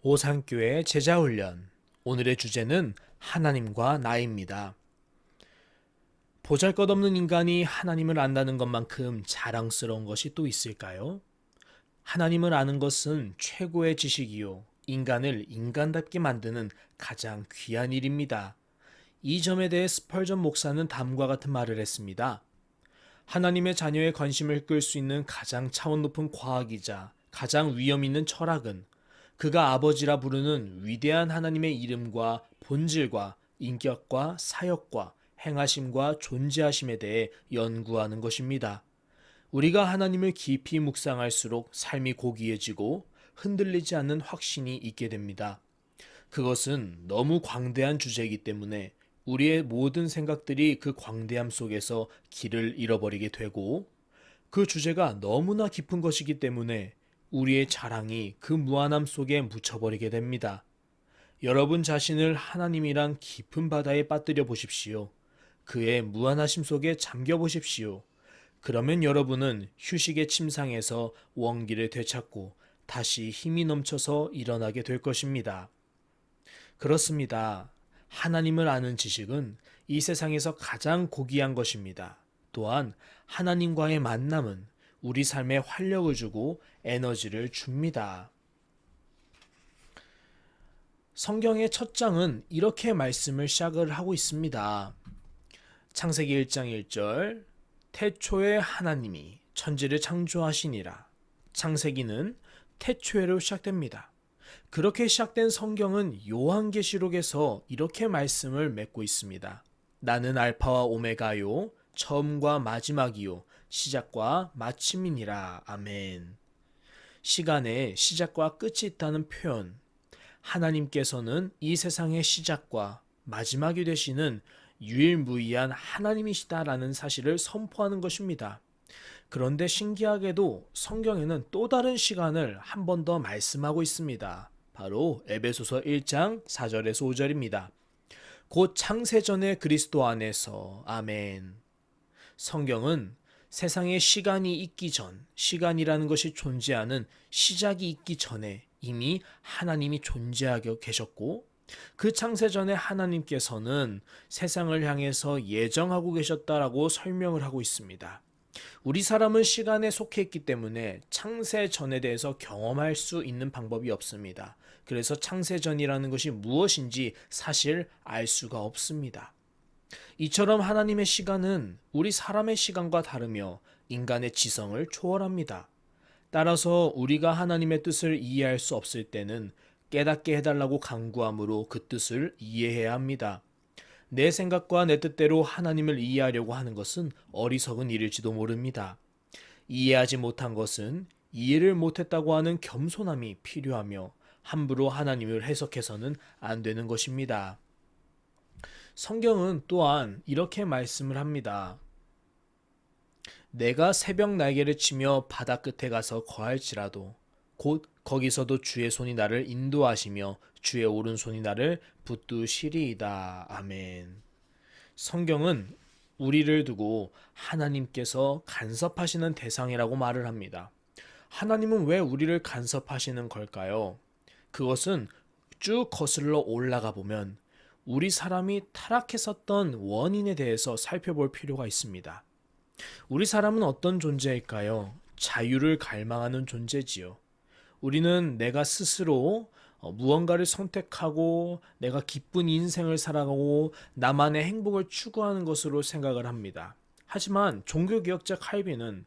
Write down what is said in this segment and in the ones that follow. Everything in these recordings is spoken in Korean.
오산교회 제자훈련. 오늘의 주제는 하나님과 나입니다. 보잘것없는 인간이 하나님을 안다는 것만큼 자랑스러운 것이 또 있을까요? 하나님을 아는 것은 최고의 지식이요, 인간을 인간답게 만드는 가장 귀한 일입니다. 이 점에 대해 스펄전 목사는 다음과 같은 말을 했습니다. 하나님의 자녀의 관심을 끌 수 있는 가장 차원 높은 과학이자 가장 위험 있는 철학은 그가 아버지라 부르는 위대한 하나님의 이름과 본질과 인격과 사역과 행하심과 존재하심에 대해 연구하는 것입니다. 우리가 하나님을 깊이 묵상할수록 삶이 고귀해지고 흔들리지 않는 확신이 있게 됩니다. 그것은 너무 광대한 주제이기 때문에 우리의 모든 생각들이 그 광대함 속에서 길을 잃어버리게 되고, 그 주제가 너무나 깊은 것이기 때문에 우리의 자랑이 그 무한함 속에 묻혀버리게 됩니다. 여러분 자신을 하나님이란 깊은 바다에 빠뜨려 보십시오. 그의 무한하심 속에 잠겨 보십시오. 그러면 여러분은 휴식의 침상에서 원기를 되찾고 다시 힘이 넘쳐서 일어나게 될 것입니다. 그렇습니다. 하나님을 아는 지식은 이 세상에서 가장 고귀한 것입니다. 또한 하나님과의 만남은 우리 삶에 활력을 주고 에너지를 줍니다. 성경의 첫 장은 이렇게 말씀을 시작을 하고 있습니다. 창세기 1장 1절, 태초에 하나님이 천지를 창조하시니라. 창세기는 태초에로 시작됩니다. 그렇게 시작된 성경은 요한계시록에서 이렇게 말씀을 맺고 있습니다. 나는 알파와 오메가요, 처음과 마지막이요, 시작과 마침이니라. 아멘. 시간에 시작과 끝이 있다는 표현, 하나님께서는 이 세상의 시작과 마지막이 되시는 유일무이한 하나님이시다라는 사실을 선포하는 것입니다. 그런데 신기하게도 성경에는 또 다른 시간을 한 번 더 말씀하고 있습니다. 바로 에베소서 1장 4절에서 5절입니다. 곧 창세전에 그리스도 안에서. 아멘. 성경은 세상에 시간이 있기 전, 시간이라는 것이 존재하는 시작이 있기 전에 이미 하나님이 존재하고 계셨고, 그 창세전에 하나님께서는 세상을 향해서 예정하고 계셨다라고 설명을 하고 있습니다. 우리 사람은 시간에 속해 있기 때문에 창세전에 대해서 경험할 수 있는 방법이 없습니다. 그래서 창세전이라는 것이 무엇인지 사실 알 수가 없습니다. 이처럼 하나님의 시간은 우리 사람의 시간과 다르며 인간의 지성을 초월합니다. 따라서 우리가 하나님의 뜻을 이해할 수 없을 때는 깨닫게 해달라고 간구함으로 그 뜻을 이해해야 합니다. 내 생각과 내 뜻대로 하나님을 이해하려고 하는 것은 어리석은 일일지도 모릅니다. 이해하지 못한 것은 이해를 못했다고 하는 겸손함이 필요하며 함부로 하나님을 해석해서는 안 되는 것입니다. 성경은 또한 이렇게 말씀을 합니다. 내가 새벽 날개를 치며 바다 끝에 가서 거할지라도 곧 거기서도 주의 손이 나를 인도하시며 주의 오른손이 나를 붙드시리이다. 아멘. 성경은 우리를 두고 하나님께서 간섭하시는 대상이라고 말을 합니다. 하나님은 왜 우리를 간섭하시는 걸까요? 그것은 쭉 거슬러 올라가 보면 우리 사람이 타락했었던 원인에 대해서 살펴볼 필요가 있습니다. 우리 사람은 어떤 존재일까요? 자유를 갈망하는 존재지요. 우리는 내가 스스로 무언가를 선택하고 내가 기쁜 인생을 살아가고 나만의 행복을 추구하는 것으로 생각을 합니다. 하지만 종교개혁자 칼빈은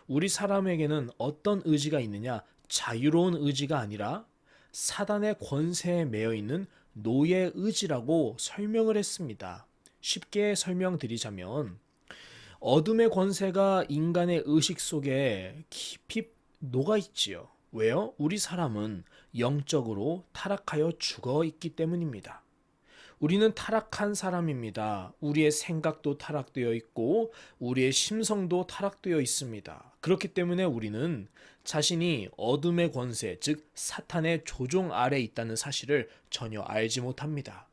우리 사람에게는 어떤 의지가 있느냐? 자유로운 의지가 아니라 사단의 권세에 매여 있는 노예 의지라고 설명을 했습니다. 쉽게 설명드리자면 어둠의 권세가 인간의 의식 속에 깊이 녹아있지요. 왜요? 우리 사람은 영적으로 타락하여 죽어 있기 때문입니다. 우리는 타락한 사람입니다. 우리의 생각도 타락되어 있고 우리의 심성도 타락되어 있습니다. 그렇기 때문에 우리는 자신이 어둠의 권세, 즉 사탄의 조종 아래 있다는 사실을 전혀 알지 못합니다.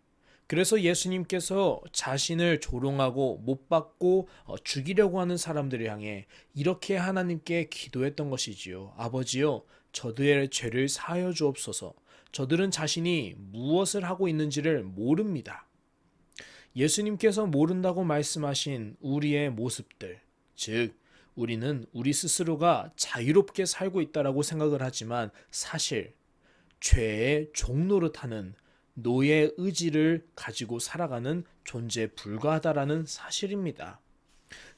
그래서 예수님께서 자신을 조롱하고 못 박고 죽이려고 하는 사람들을 향해 이렇게 하나님께 기도했던 것이지요. 아버지요, 저들의 죄를 사하여 주옵소서. 저들은 자신이 무엇을 하고 있는지를 모릅니다. 예수님께서 모른다고 말씀하신 우리의 모습들, 즉 우리는 우리 스스로가 자유롭게 살고 있다라고 생각을 하지만 사실 죄의 종노릇하는 노예 의지를 가지고 살아가는 존재에 불과하다라는 사실입니다.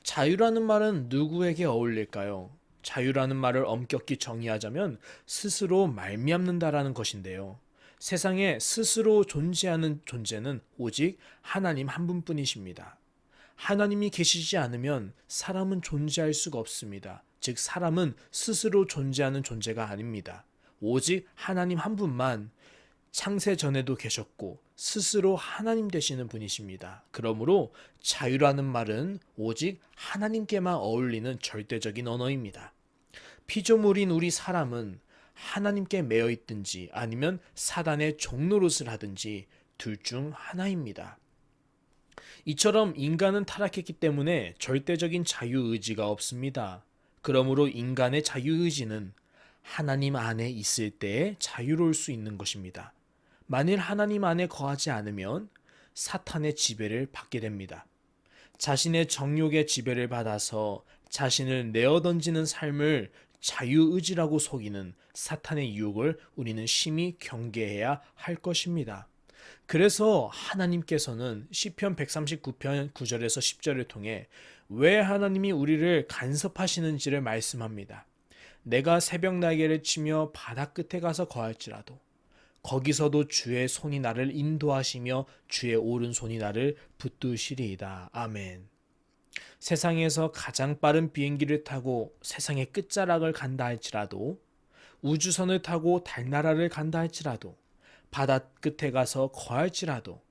자유라는 말은 누구에게 어울릴까요? 자유라는 말을 엄격히 정의하자면 스스로 말미암는다라는 것인데요. 세상에 스스로 존재하는 존재는 오직 하나님 한 분뿐이십니다. 하나님이 계시지 않으면 사람은 존재할 수가 없습니다. 즉 사람은 스스로 존재하는 존재가 아닙니다. 오직 하나님 한 분만 창세 전에도 계셨고 스스로 하나님 되시는 분이십니다. 그러므로 자유라는 말은 오직 하나님께만 어울리는 절대적인 언어입니다. 피조물인 우리 사람은 하나님께 매여 있든지 아니면 사단의 종노릇을 하든지 둘 중 하나입니다. 이처럼 인간은 타락했기 때문에 절대적인 자유의지가 없습니다. 그러므로 인간의 자유의지는 하나님 안에 있을 때에 자유로울 수 있는 것입니다. 만일 하나님 안에 거하지 않으면 사탄의 지배를 받게 됩니다. 자신의 정욕의 지배를 받아서 자신을 내어던지는 삶을 자유의지라고 속이는 사탄의 유혹을 우리는 심히 경계해야 할 것입니다. 그래서 하나님께서는 시편 139편 9절에서 10절을 통해 왜 하나님이 우리를 간섭하시는지를 말씀합니다. 내가 새벽 날개를 치며 바다 끝에 가서 거할지라도 거기서도 주의 손이 나를 인도하시며 주의 오른손이 나를 붙드시리이다. 아멘. 세상에서 가장 빠른 비행기를 타고 세상의 끝자락을 간다 할지라도 우주선을 타고 달나라를 간다 할지라도 바다 끝에 가서 거할지라도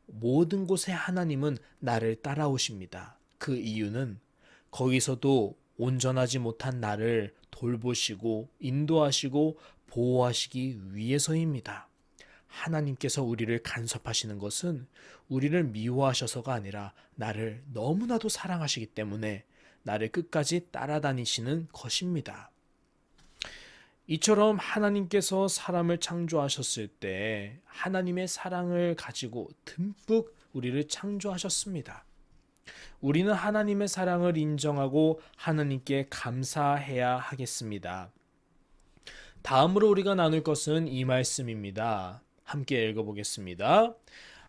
모든 곳에 하나님은 나를 따라오십니다. 그 이유는 거기서도 온전하지 못한 나를 돌보시고 인도하시고 보호하시기 위해서입니다. 하나님께서 우리를 간섭하시는 것은 우리를 미워하셔서가 아니라 나를 너무나도 사랑하시기 때문에 나를 끝까지 따라다니시는 것입니다. 이처럼 하나님께서 사람을 창조하셨을 때 하나님의 사랑을 가지고 듬뿍 우리를 창조하셨습니다. 우리는 하나님의 사랑을 인정하고 하나님께 감사해야 하겠습니다. 다음으로 우리가 나눌 것은 이 말씀입니다. 함께 읽어보겠습니다.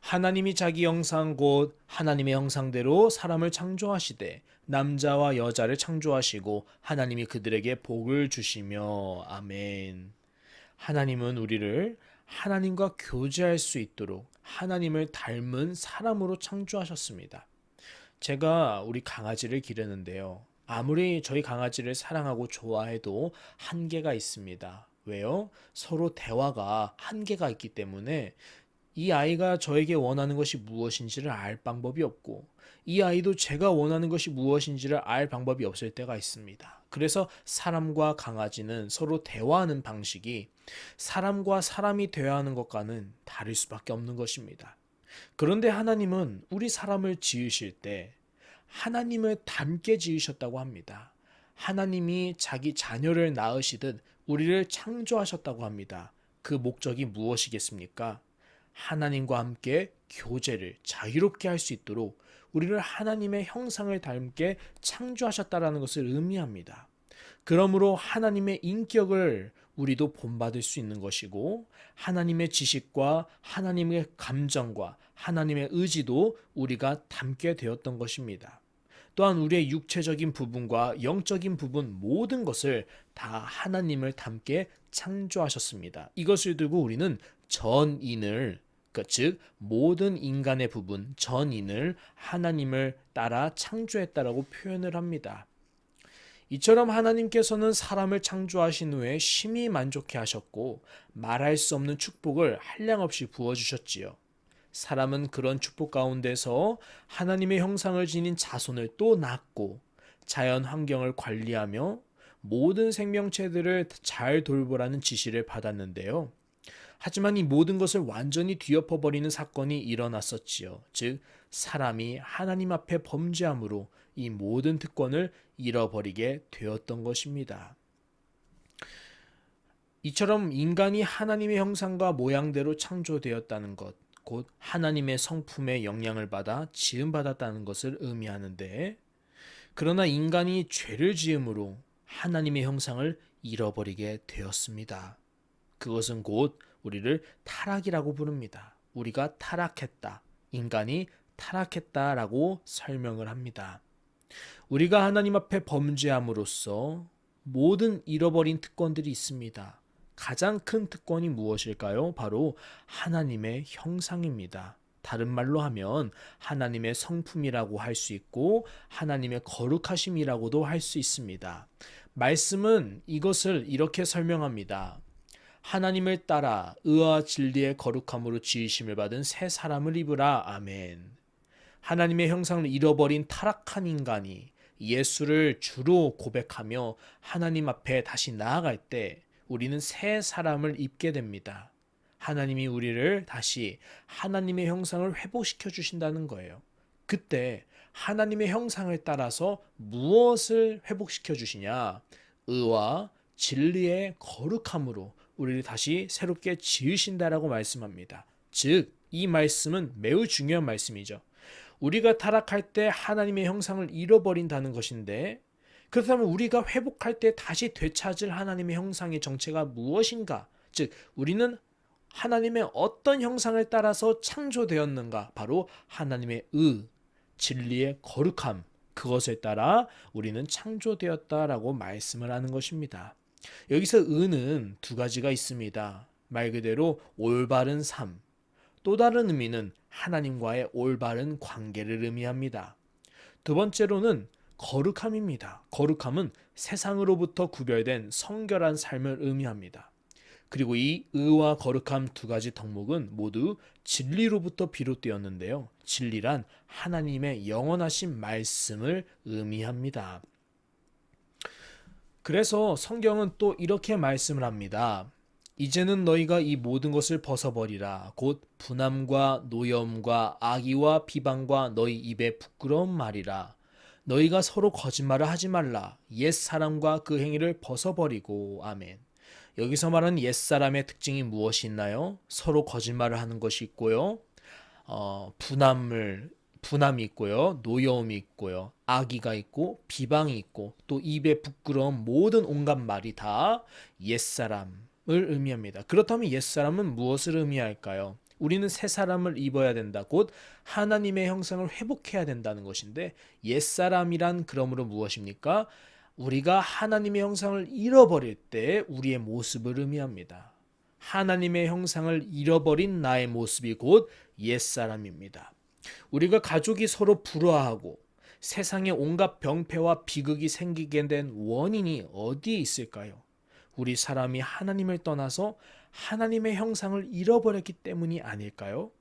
하나님이 자기 형상 곧 하나님의 형상대로 사람을 창조하시되 남자와 여자를 창조하시고 하나님이 그들에게 복을 주시며 아멘. 하나님은 우리를 하나님과 교제할 수 있도록 하나님을 닮은 사람으로 창조하셨습니다. 제가 우리 강아지를 기르는데요. 아무리 저희 강아지를 사랑하고 좋아해도 한계가 있습니다. 왜요? 서로 대화가 한계가 있기 때문에 이 아이가 저에게 원하는 것이 무엇인지를 알 방법이 없고 이 아이도 제가 원하는 것이 무엇인지를 알 방법이 없을 때가 있습니다. 그래서 사람과 강아지는 서로 대화하는 방식이 사람과 사람이 대화하는 것과는 다를 수밖에 없는 것입니다. 그런데 하나님은 우리 사람을 지으실 때 하나님을 닮게 지으셨다고 합니다. 하나님이 자기 자녀를 낳으시듯 우리를 창조하셨다고 합니다. 그 목적이 무엇이겠습니까? 하나님과 함께 교제를 자유롭게 할 수 있도록 우리를 하나님의 형상을 닮게 창조하셨다라는 것을 의미합니다. 그러므로 하나님의 인격을 우리도 본받을 수 있는 것이고 하나님의 지식과 하나님의 감정과 하나님의 의지도 우리가 담게 되었던 것입니다. 또한 우리의 육체적인 부분과 영적인 부분 모든 것을 다 하나님을 닮게 창조하셨습니다. 이것을 두고 우리는 전인을 즉 모든 인간의 부분 전인을 하나님을 따라 창조했다라고 표현을 합니다. 이처럼 하나님께서는 사람을 창조하신 후에 심히 만족해 하셨고 말할 수 없는 축복을 한량없이 부어주셨지요. 사람은 그런 축복 가운데서 하나님의 형상을 지닌 자손을 또 낳고 자연 환경을 관리하며 모든 생명체들을 잘 돌보라는 지시를 받았는데요. 하지만 이 모든 것을 완전히 뒤엎어버리는 사건이 일어났었지요. 즉 사람이 하나님 앞에 범죄함으로 이 모든 특권을 잃어버리게 되었던 것입니다. 이처럼 인간이 하나님의 형상과 모양대로 창조되었다는 것, 곧 하나님의 성품의 영향을 받아 지음받았다는 것을 의미하는데, 그러나 인간이 죄를 지음으로 하나님의 형상을 잃어버리게 되었습니다. 그것은 곧 우리를 타락이라고 부릅니다. 우리가 타락했다. 인간이 타락했다라고 설명을 합니다. 우리가 하나님 앞에 범죄함으로써 모든 잃어버린 특권들이 있습니다. 가장 큰 특권이 무엇일까요? 바로 하나님의 형상입니다. 다른 말로 하면 하나님의 성품이라고 할 수 있고 하나님의 거룩하심이라고도 할 수 있습니다. 말씀은 이것을 이렇게 설명합니다. 하나님을 따라 의와 진리의 거룩함으로 지으심을 받은 새 사람을 입으라. 아멘. 하나님의 형상을 잃어버린 타락한 인간이 예수를 주로 고백하며 하나님 앞에 다시 나아갈 때 우리는 새 사람을 입게 됩니다. 하나님이 우리를 다시 하나님의 형상을 회복시켜 주신다는 거예요. 그때 하나님의 형상을 따라서 무엇을 회복시켜 주시냐? 의와 진리의 거룩함으로 우리를 다시 새롭게 지으신다라고 말씀합니다. 즉, 이 말씀은 매우 중요한 말씀이죠. 우리가 타락할 때 하나님의 형상을 잃어버린다는 것인데, 그렇다면 우리가 회복할 때 다시 되찾을 하나님의 형상의 정체가 무엇인가? 즉, 우리는 하나님의 어떤 형상을 따라서 창조되었는가? 바로 하나님의 진리의 거룩함, 그것에 따라 우리는 창조되었다라고 말씀을 하는 것입니다. 여기서 의는 두 가지가 있습니다. 말 그대로 올바른 삶, 또 다른 의미는 하나님과의 올바른 관계를 의미합니다. 두 번째로는 거룩함입니다. 거룩함은 세상으로부터 구별된 성결한 삶을 의미합니다. 그리고 이 의와 거룩함 두 가지 덕목은 모두 진리로부터 비롯되었는데요. 진리란 하나님의 영원하신 말씀을 의미합니다. 그래서 성경은 또 이렇게 말씀을 합니다. 이제는 너희가 이 모든 것을 벗어버리라. 곧 분함과 노여움과 악의와 비방과 너희 입에 부끄러운 말이라. 너희가 서로 거짓말을 하지 말라. 옛사람과 그 행위를 벗어버리고. 아멘. 여기서 말하는 옛사람의 특징이 무엇이 있나요? 서로 거짓말을 하는 것이 있고요. 분함이 있고요. 노여움이 있고요. 악의가 있고 비방이 있고 또 입에 부끄러운 모든 온갖 말이 다 옛사람을 의미합니다. 그렇다면 옛사람은 무엇을 의미할까요? 우리는 새 사람을 입어야 된다. 곧 하나님의 형상을 회복해야 된다는 것인데, 옛사람이란 그러므로 무엇입니까? 우리가 하나님의 형상을 잃어버릴 때 우리의 모습을 의미합니다. 하나님의 형상을 잃어버린 나의 모습이 곧 옛사람입니다. 우리가 가족이 서로 불화하고 세상에 온갖 병폐와 비극이 생기게 된 원인이 어디에 있을까요? 우리 사람이 하나님을 떠나서 하나님의 형상을 잃어버렸기 때문이 아닐까요?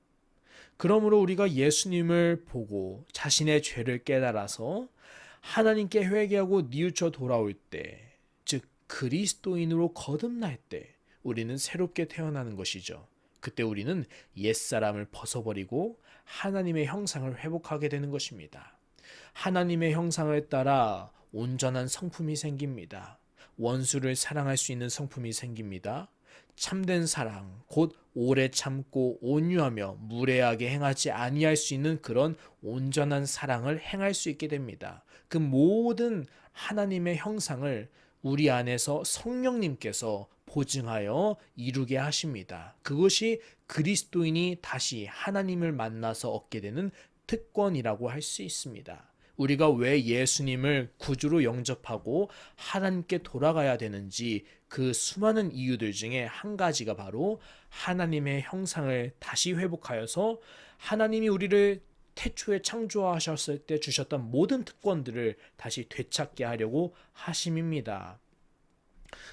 그러므로 우리가 예수님을 보고 자신의 죄를 깨달아서 하나님께 회개하고 뉘우쳐 돌아올 때, 즉 그리스도인으로 거듭날 때 우리는 새롭게 태어나는 것이죠. 그때 우리는 옛사람을 벗어버리고 하나님의 형상을 회복하게 되는 것입니다. 하나님의 형상을 따라 온전한 성품이 생깁니다. 원수를 사랑할 수 있는 성품이 생깁니다. 참된 사랑, 곧 오래 참고 온유하며 무례하게 행하지 아니할 수 있는 그런 온전한 사랑을 행할 수 있게 됩니다. 그 모든 하나님의 형상을 우리 안에서 성령님께서 보증하여 이루게 하십니다. 그것이 그리스도인이 다시 하나님을 만나서 얻게 되는 특권이라고 할 수 있습니다. 우리가 왜 예수님을 구주로 영접하고 하나님께 돌아가야 되는지 그 수많은 이유들 중에 한 가지가 바로 하나님의 형상을 다시 회복하여서 하나님이 우리를 태초에 창조하셨을 때 주셨던 모든 특권들을 다시 되찾게 하려고 하심입니다.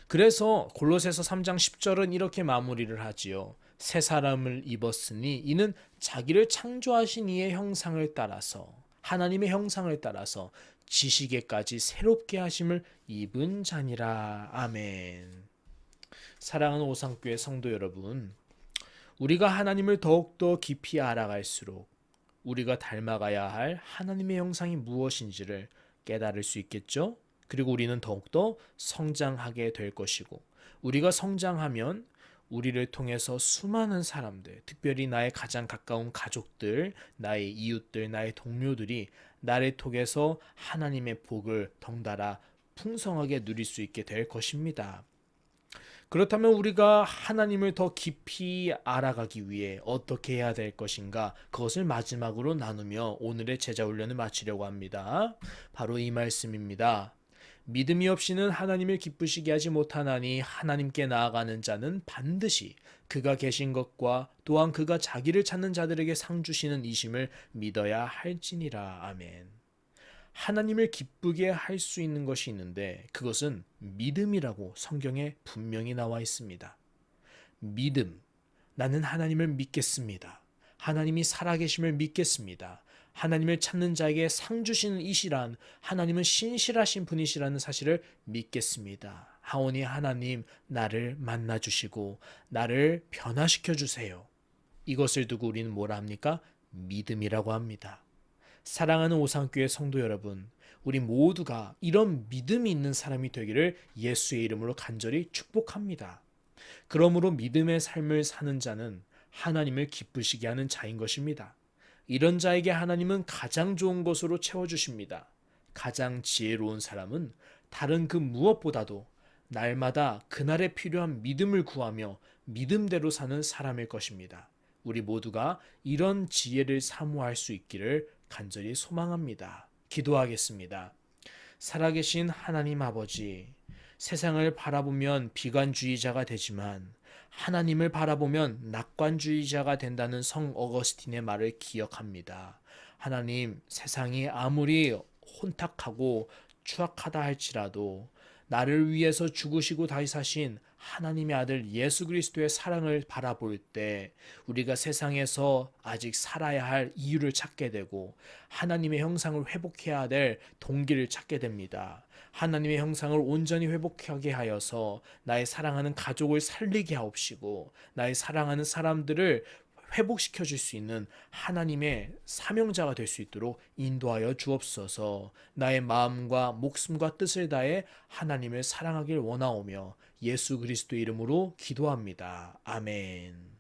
그래서 골로새서 3장 10절은 이렇게 마무리를 하지요. 새 사람을 입었으니 이는 자기를 창조하신 이의 형상을 따라서, 하나님의 형상을 따라서 지식에까지 새롭게 하심을 입은 자니라. 아멘. 사랑하는 오상교회 성도 여러분, 우리가 하나님을 더욱더 깊이 알아갈수록 우리가 닮아가야 할 하나님의 형상이 무엇인지를 깨달을 수 있겠죠? 그리고 우리는 더욱더 성장하게 될 것이고, 우리가 성장하면 우리를 통해서 수많은 사람들, 특별히 나의 가장 가까운 가족들, 나의 이웃들, 나의 동료들이 나를 통해서 하나님의 복을 덩달아 풍성하게 누릴 수 있게 될 것입니다. 그렇다면 우리가 하나님을 더 깊이 알아가기 위해 어떻게 해야 될 것인가? 그것을 마지막으로 나누며 오늘의 제자 훈련을 마치려고 합니다. 바로 이 말씀입니다. 믿음이 없이는 하나님을 기쁘시게 하지 못하나니 하나님께 나아가는 자는 반드시 그가 계신 것과 또한 그가 자기를 찾는 자들에게 상 주시는 이심을 믿어야 할지니라. 아멘. 하나님을 기쁘게 할 수 있는 것이 있는데 그것은 믿음이라고 성경에 분명히 나와 있습니다. 믿음. 나는 하나님을 믿겠습니다. 하나님이 살아계심을 믿겠습니다. 하나님을 찾는 자에게 상 주시는 이시란 하나님은 신실하신 분이시라는 사실을 믿겠습니다. 하오니 하나님 나를 만나 주시고 나를 변화시켜 주세요. 이것을 두고 우리는 뭐라 합니까? 믿음이라고 합니다. 사랑하는 오상교회 성도 여러분, 우리 모두가 이런 믿음이 있는 사람이 되기를 예수의 이름으로 간절히 축복합니다. 그러므로 믿음의 삶을 사는 자는 하나님을 기쁘시게 하는 자인 것입니다. 이런 자에게 하나님은 가장 좋은 것으로 채워주십니다. 가장 지혜로운 사람은 다른 그 무엇보다도 날마다 그날에 필요한 믿음을 구하며 믿음대로 사는 사람일 것입니다. 우리 모두가 이런 지혜를 사모할 수 있기를 간절히 소망합니다. 기도하겠습니다. 살아계신 하나님 아버지, 세상을 바라보면 비관주의자가 되지만 하나님을 바라보면 낙관주의자가 된다는 성 어거스틴의 말을 기억합니다. 하나님, 세상이 아무리 혼탁하고 추악하다 할지라도 나를 위해서 죽으시고 다시 사신 하나님의 아들 예수 그리스도의 사랑을 바라볼 때 우리가 세상에서 아직 살아야 할 이유를 찾게 되고 하나님의 형상을 회복해야 될 동기를 찾게 됩니다. 하나님의 형상을 온전히 회복하게 하여서 나의 사랑하는 가족을 살리게 하옵시고 나의 사랑하는 사람들을 회복시켜 줄 수 있는 하나님의 사명자가 될 수 있도록 인도하여 주옵소서. 나의 마음과 목숨과 뜻을 다해 하나님을 사랑하길 원하오며 예수 그리스도 이름으로 기도합니다. 아멘.